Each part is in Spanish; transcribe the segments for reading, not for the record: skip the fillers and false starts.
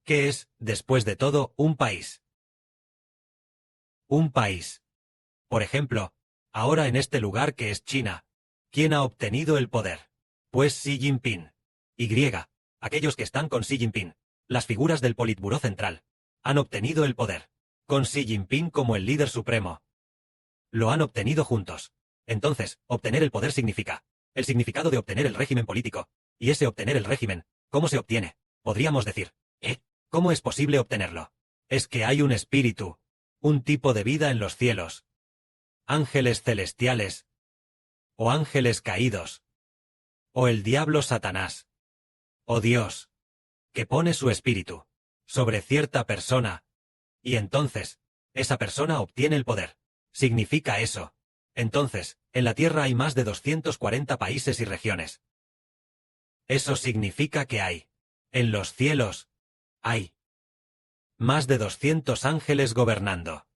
¿Qué es, después de todo, un país? Un país. Por ejemplo, ahora en este lugar que es China, ¿quién ha obtenido el poder? Pues Xi Jinping. Y, aquellos que están con Xi Jinping, las figuras del Politburó Central, han obtenido el poder, con Xi Jinping como el líder supremo. Lo han obtenido juntos. Entonces, obtener el poder significa el significado de obtener el régimen político. Y ese obtener el régimen, ¿cómo se obtiene? Podríamos decir, ¿cómo es posible obtenerlo? Es que hay un espíritu, un tipo de vida en los cielos. Ángeles celestiales, o ángeles caídos, o el diablo Satanás, o Dios, que pone su espíritu sobre cierta persona, y entonces, esa persona obtiene el poder. Significa eso. Entonces, en la Tierra hay más de 240 países y regiones. Eso significa que hay, en los cielos, hay más de 200 ángeles gobernando.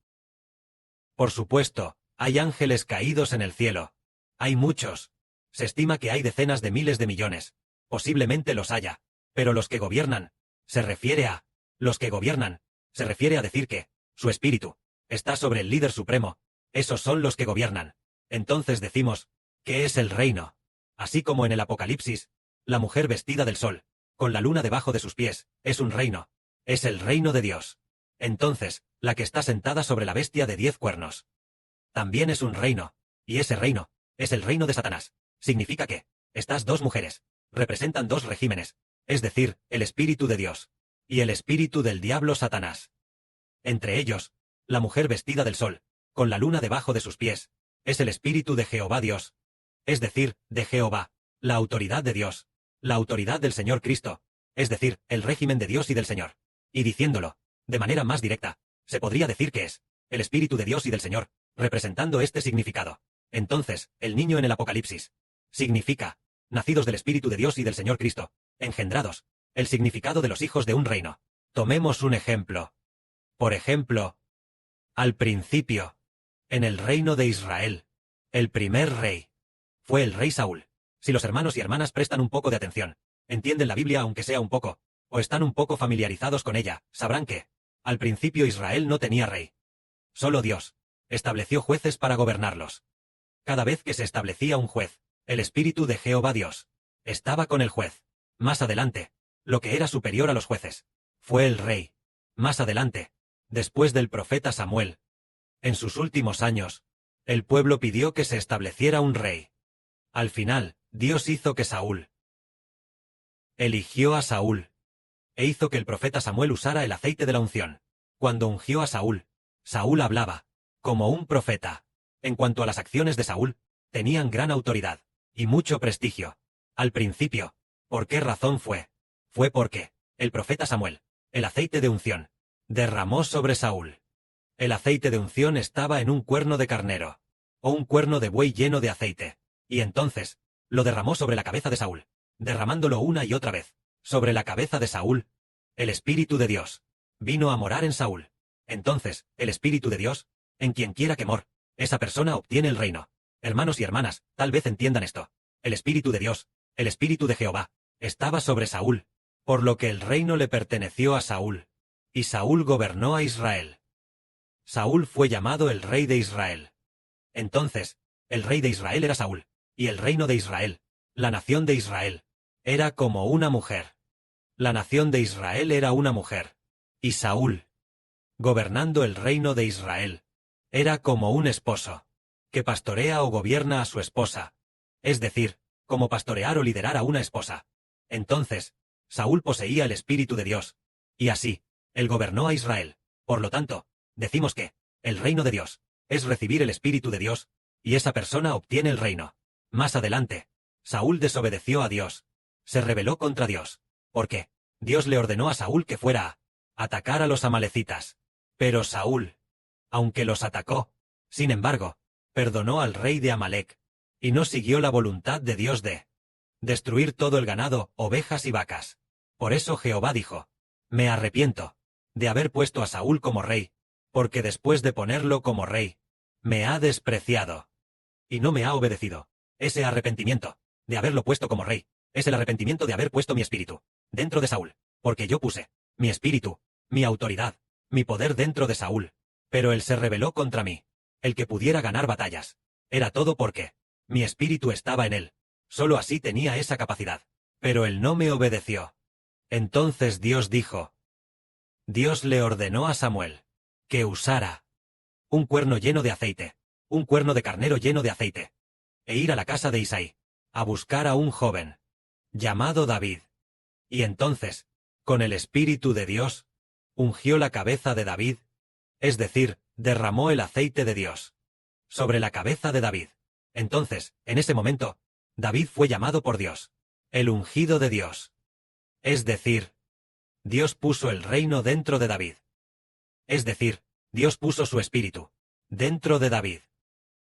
Por supuesto, hay ángeles caídos en el cielo. Hay muchos. Se estima que hay decenas de miles de millones. Posiblemente los haya. Pero los que gobiernan, los que gobiernan, se refiere a decir que, su espíritu, está sobre el líder supremo. Esos son los que gobiernan. Entonces decimos, ¿qué es el reino? Así como en el Apocalipsis, la mujer vestida del sol, con la luna debajo de sus pies, es un reino. Es el reino de Dios. Entonces, la que está sentada sobre la bestia de 10 cuernos, también es un reino, y ese reino, es el reino de Satanás. Significa que, estas dos mujeres, representan dos regímenes, es decir, el espíritu de Dios, y el espíritu del diablo Satanás. Entre ellos, la mujer vestida del sol, con la luna debajo de sus pies, es el espíritu de Jehová Dios, es decir, de Jehová, la autoridad de Dios, la autoridad del Señor Cristo, es decir, el régimen de Dios y del Señor. Y diciéndolo, de manera más directa, se podría decir que es el espíritu de Dios y del Señor, representando este significado. Entonces, el niño en el Apocalipsis significa, nacidos del espíritu de Dios y del Señor Cristo, engendrados, el significado de los hijos de un reino. Tomemos un ejemplo. Por ejemplo, al principio, en el reino de Israel, el primer rey fue el rey Saúl. Si los hermanos y hermanas prestan un poco de atención, entienden la Biblia aunque sea un poco, o están un poco familiarizados con ella, sabrán que, al principio Israel no tenía rey. Solo Dios estableció jueces para gobernarlos. Cada vez que se establecía un juez, el espíritu de Jehová Dios estaba con el juez. Más adelante, lo que era superior a los jueces, fue el rey. Más adelante, después del profeta Samuel, en sus últimos años, el pueblo pidió que se estableciera un rey. Al final, Dios hizo que Saúl eligió a Saúl, e hizo que el profeta Samuel usara el aceite de la unción. Cuando ungió a Saúl, Saúl hablaba como un profeta. En cuanto a las acciones de Saúl, tenían gran autoridad y mucho prestigio. Al principio, ¿por qué razón fue? Fue porque el profeta Samuel, el aceite de unción, derramó sobre Saúl. El aceite de unción estaba en un cuerno de carnero, o un cuerno de buey lleno de aceite, y entonces lo derramó sobre la cabeza de Saúl, derramándolo una y otra vez sobre la cabeza de Saúl. El Espíritu de Dios vino a morar en Saúl. Entonces, el Espíritu de Dios, en quien quiera que mor, esa persona obtiene el reino. Hermanos y hermanas, tal vez entiendan esto. El Espíritu de Dios, el Espíritu de Jehová, estaba sobre Saúl, por lo que el reino le perteneció a Saúl, y Saúl gobernó a Israel. Saúl fue llamado el rey de Israel. Entonces, el rey de Israel era Saúl, y el reino de Israel, la nación de Israel, era como una mujer. La nación de Israel era una mujer, y Saúl, gobernando el reino de Israel, era como un esposo, que pastorea o gobierna a su esposa, es decir, como pastorear o liderar a una esposa. Entonces, Saúl poseía el Espíritu de Dios, y así, él gobernó a Israel. Por lo tanto, decimos que, el reino de Dios, es recibir el Espíritu de Dios, y esa persona obtiene el reino. Más adelante, Saúl desobedeció a Dios, se rebeló contra Dios, porque Dios le ordenó a Saúl que fuera a atacar a los amalecitas. Pero Saúl, aunque los atacó, sin embargo, perdonó al rey de Amalec, y no siguió la voluntad de Dios de destruir todo el ganado, ovejas y vacas. Por eso Jehová dijo, me arrepiento de haber puesto a Saúl como rey, porque después de ponerlo como rey, me ha despreciado, y no me ha obedecido. Ese arrepentimiento de haberlo puesto como rey, es el arrepentimiento de haber puesto mi espíritu dentro de Saúl, porque yo puse mi espíritu, mi autoridad, mi poder dentro de Saúl. Pero él se rebeló contra mí. El que pudiera ganar batallas. Era todo porque mi espíritu estaba en él. Solo así tenía esa capacidad. Pero él no me obedeció. Entonces Dios dijo. Dios le ordenó a Samuel que usara un cuerno lleno de aceite, un cuerno de carnero lleno de aceite, e ir a la casa de Isaí, a buscar a un joven llamado David. Y entonces, con el Espíritu de Dios, ungió la cabeza de David, es decir, derramó el aceite de Dios sobre la cabeza de David. Entonces, en ese momento, David fue llamado por Dios, el ungido de Dios. Es decir, Dios puso el reino dentro de David. Es decir, Dios puso su espíritu dentro de David.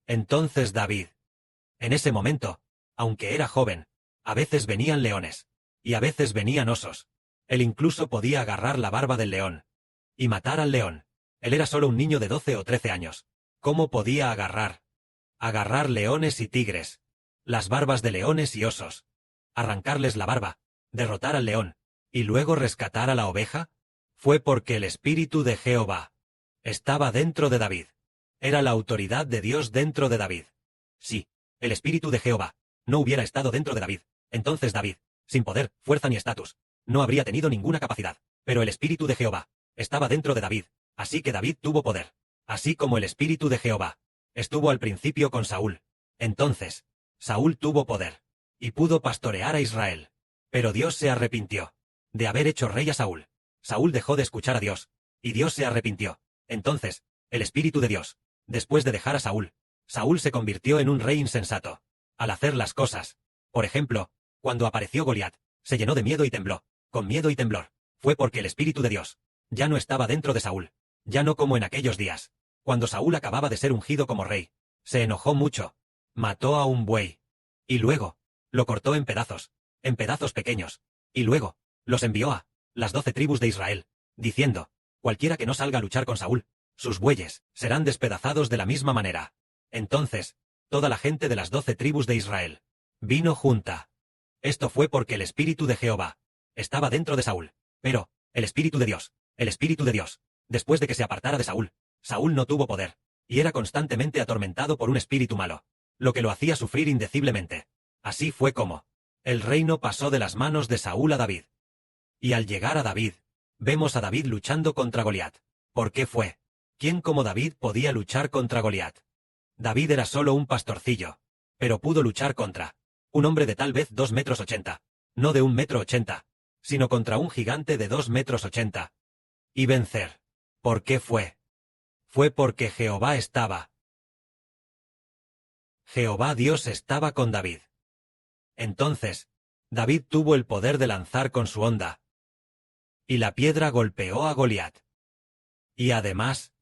Entonces David, en ese momento, aunque era joven, a veces venían leones, y a veces venían osos. Él incluso podía agarrar la barba del león y matar al león. Él era solo un niño de 12 o 13 años. ¿Cómo podía agarrar leones y tigres, las barbas de leones y osos, arrancarles la barba, derrotar al león, y luego rescatar a la oveja? Fue porque el Espíritu de Jehová estaba dentro de David. Era la autoridad de Dios dentro de David. Si el Espíritu de Jehová no hubiera estado dentro de David, entonces David, sin poder, fuerza ni estatus, no habría tenido ninguna capacidad. Pero el Espíritu de Jehová estaba dentro de David, así que David tuvo poder. Así como el Espíritu de Jehová estuvo al principio con Saúl. Entonces, Saúl tuvo poder y pudo pastorear a Israel. Pero Dios se arrepintió de haber hecho rey a Saúl. Saúl dejó de escuchar a Dios, y Dios se arrepintió. Entonces, el Espíritu de Dios, después de dejar a Saúl, Saúl se convirtió en un rey insensato. Al hacer las cosas, por ejemplo, cuando apareció Goliat, se llenó de miedo y tembló, con miedo y temblor. Fue porque el Espíritu de Dios ya no estaba dentro de Saúl, ya no como en aquellos días. Cuando Saúl acababa de ser ungido como rey, se enojó mucho, mató a un buey, y luego, lo cortó en pedazos pequeños, y luego, los envió a las 12 tribus de Israel, diciendo, cualquiera que no salga a luchar con Saúl, sus bueyes serán despedazados de la misma manera. Entonces, toda la gente de las 12 tribus de Israel vino junta. Esto fue porque el Espíritu de Jehová estaba dentro de Saúl. Pero, el Espíritu de Dios, después de que se apartara de Saúl, Saúl no tuvo poder, y era constantemente atormentado por un espíritu malo, lo que lo hacía sufrir indeciblemente. Así fue como el reino pasó de las manos de Saúl a David. Y al llegar a David, vemos a David luchando contra Goliat. ¿Por qué fue? ¿Quién como David podía luchar contra Goliat? David era solo un pastorcillo, pero pudo luchar contra un hombre de tal vez 2 metros 80, no de 1 metro 80, sino contra un gigante de 2 metros 80. Y vencer. ¿Por qué fue? Fue porque Jehová Dios estaba con David. Entonces, David tuvo el poder de lanzar con su honda, y la piedra golpeó a Goliat. Y además,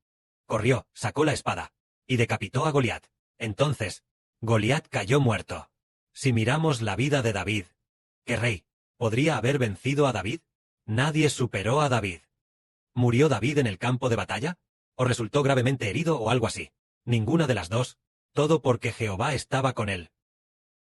corrió, sacó la espada, y decapitó a Goliat. Entonces, Goliat cayó muerto. Si miramos la vida de David, ¿qué rey podría haber vencido a David? Nadie superó a David. ¿Murió David en el campo de batalla? ¿O resultó gravemente herido o algo así? Ninguna de las dos. Todo porque Jehová estaba con él.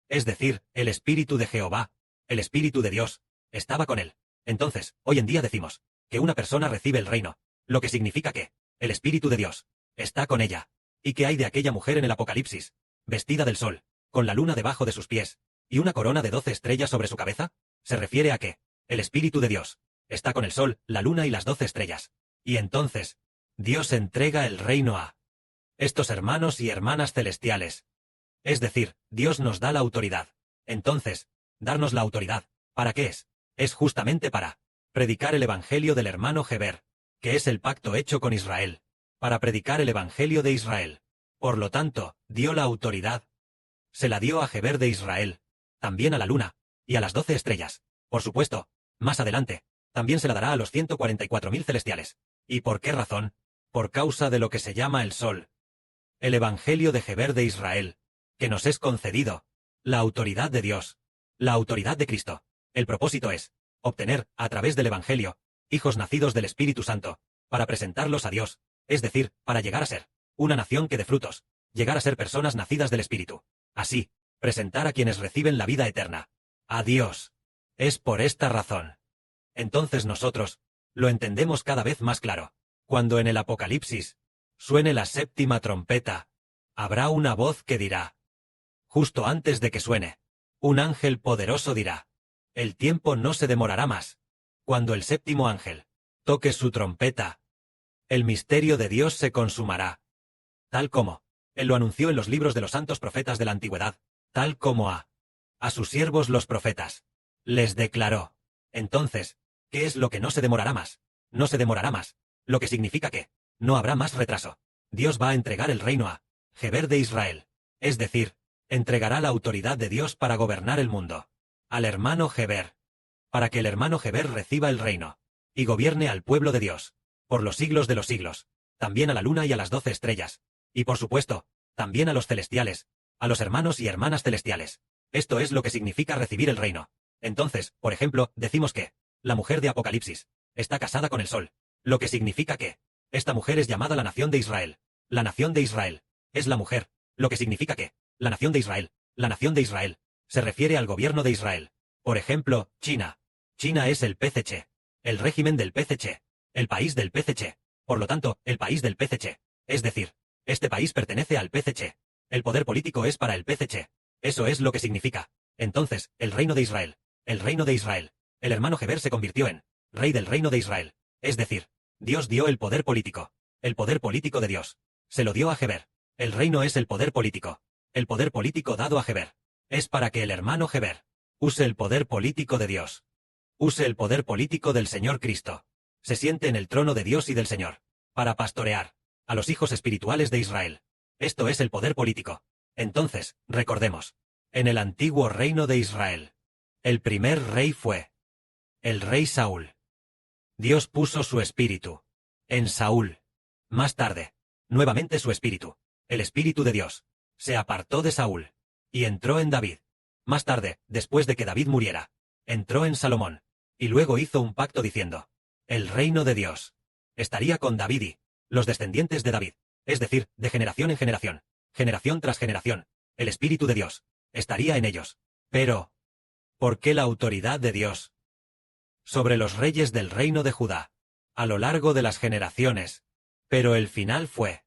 Es decir, el Espíritu de Jehová, el Espíritu de Dios, estaba con él. Entonces, hoy en día decimos que una persona recibe el reino, lo que significa que el Espíritu de Dios está con ella. ¿Y qué hay de aquella mujer en el Apocalipsis, vestida del sol, con la luna debajo de sus pies, y una corona de 12 estrellas sobre su cabeza? Se refiere a que el Espíritu de Dios está con el sol, la luna y las 12 estrellas. Y entonces, Dios entrega el reino a estos hermanos y hermanas celestiales. Es decir, Dios nos da la autoridad. Entonces, darnos la autoridad, ¿para qué es? Es justamente para predicar el evangelio del hermano Heber, que es el pacto hecho con Israel, para predicar el evangelio de Israel. Por lo tanto, dio la autoridad. Se la dio a Heber de Israel, también a la luna, y a las 12 estrellas. Por supuesto, más adelante, también se la dará a los 144.000 celestiales. ¿Y por qué razón? Por causa de lo que se llama el sol. El evangelio de Heber de Israel, que nos es concedido, la autoridad de Dios, la autoridad de Cristo. El propósito es obtener, a través del evangelio, hijos nacidos del Espíritu Santo, para presentarlos a Dios, es decir, para llegar a ser una nación que dé frutos, llegar a ser personas nacidas del Espíritu. Así, presentar a quienes reciben la vida eterna a Dios. Es por esta razón. Entonces nosotros lo entendemos cada vez más claro. Cuando en el Apocalipsis suene la séptima trompeta, habrá una voz que dirá, justo antes de que suene, un ángel poderoso dirá, el tiempo no se demorará más. Cuando el séptimo ángel toque su trompeta, el misterio de Dios se consumará. Tal como Él lo anunció en los libros de los santos profetas de la antigüedad, tal como a sus siervos los profetas les declaró. Entonces, ¿qué es lo que no se demorará más? No se demorará más, lo que significa que no habrá más retraso. Dios va a entregar el reino a Geber de Israel, es decir, entregará la autoridad de Dios para gobernar el mundo al hermano Geber, para que el hermano Geber reciba el reino y gobierne al pueblo de Dios por los siglos de los siglos, también a la luna y a las 12 estrellas, y por supuesto, también a los celestiales, a los hermanos y hermanas celestiales. Esto es lo que significa recibir el reino. Entonces, por ejemplo, decimos que la mujer de Apocalipsis está casada con el sol, lo que significa que esta mujer es llamada la nación de Israel. La nación de Israel es la mujer, lo que significa que la nación de Israel, se refiere al gobierno de Israel. Por ejemplo, China. China es el PCC, el régimen del PCC, el país del PCC. Por lo tanto, el país del PCC, es decir, este país pertenece al PCC. El poder político es para el PCC. Eso es lo que significa. Entonces, el reino de Israel, el hermano Geber se convirtió en rey del reino de Israel. Es decir, Dios dio el poder político de Dios. Se lo dio a Geber. El reino es el poder político dado a Geber. Es para que el hermano Geber use el poder político de Dios. Use el poder político del Señor Cristo. Se siente en el trono de Dios y del Señor, para pastorear a los hijos espirituales de Israel. Esto es el poder político. Entonces, recordemos, en el antiguo reino de Israel, el primer rey fue el rey Saúl. Dios puso su espíritu en Saúl. Más tarde, nuevamente su espíritu, el espíritu de Dios, se apartó de Saúl y entró en David. Más tarde, después de que David muriera, entró en Salomón, y luego hizo un pacto diciendo, el reino de Dios estaría con David y los descendientes de David, es decir, de generación en generación tras generación, el espíritu de Dios estaría en ellos. Pero, ¿por qué la autoridad de Dios sobre los reyes del reino de Judá a lo largo de las generaciones? Pero el final fue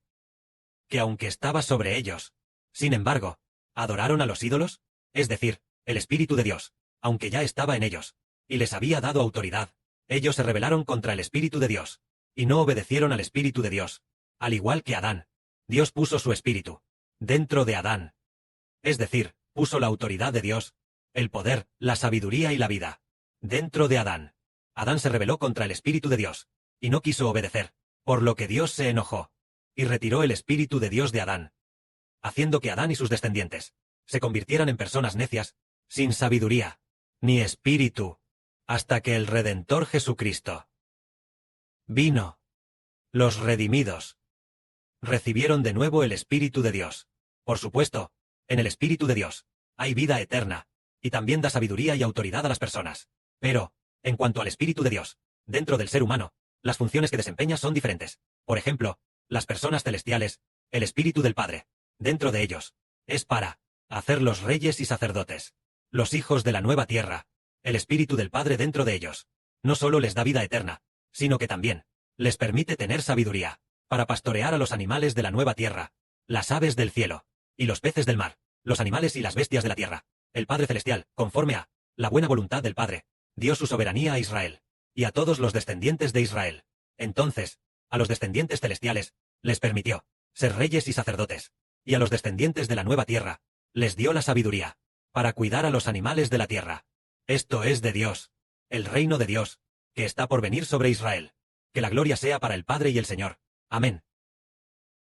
que aunque estaba sobre ellos, sin embargo, adoraron a los ídolos, es decir, el espíritu de Dios, aunque ya estaba en ellos, y les había dado autoridad, ellos se rebelaron contra el espíritu de Dios, y no obedecieron al espíritu de Dios, al igual que Adán. Dios puso su espíritu dentro de Adán. Es decir, puso la autoridad de Dios, el poder, la sabiduría y la vida dentro de Adán. Adán se rebeló contra el espíritu de Dios, y no quiso obedecer, por lo que Dios se enojó, y retiró el espíritu de Dios de Adán, haciendo que Adán y sus descendientes se convirtieran en personas necias, sin sabiduría, ni espíritu, hasta que el Redentor Jesucristo vino. Los redimidos recibieron de nuevo el espíritu de Dios. Por supuesto, en el espíritu de Dios hay vida eterna, y también da sabiduría y autoridad a las personas. Pero, en cuanto al espíritu de Dios, dentro del ser humano, las funciones que desempeña son diferentes. Por ejemplo, las personas celestiales, el espíritu del Padre, dentro de ellos, es para hacerlos reyes y sacerdotes. Los hijos de la nueva tierra, el espíritu del Padre dentro de ellos, no solo les da vida eterna, sino que también les permite tener sabiduría para pastorear a los animales de la nueva tierra, las aves del cielo, y los peces del mar, los animales y las bestias de la tierra. El Padre Celestial, conforme a la buena voluntad del Padre, dio su soberanía a Israel, y a todos los descendientes de Israel. Entonces, a los descendientes celestiales, les permitió ser reyes y sacerdotes, y a los descendientes de la nueva tierra, les dio la sabiduría para cuidar a los animales de la tierra. Esto es de Dios, el reino de Dios, que está por venir sobre Israel. Que la gloria sea para el Padre y el Señor. Amén.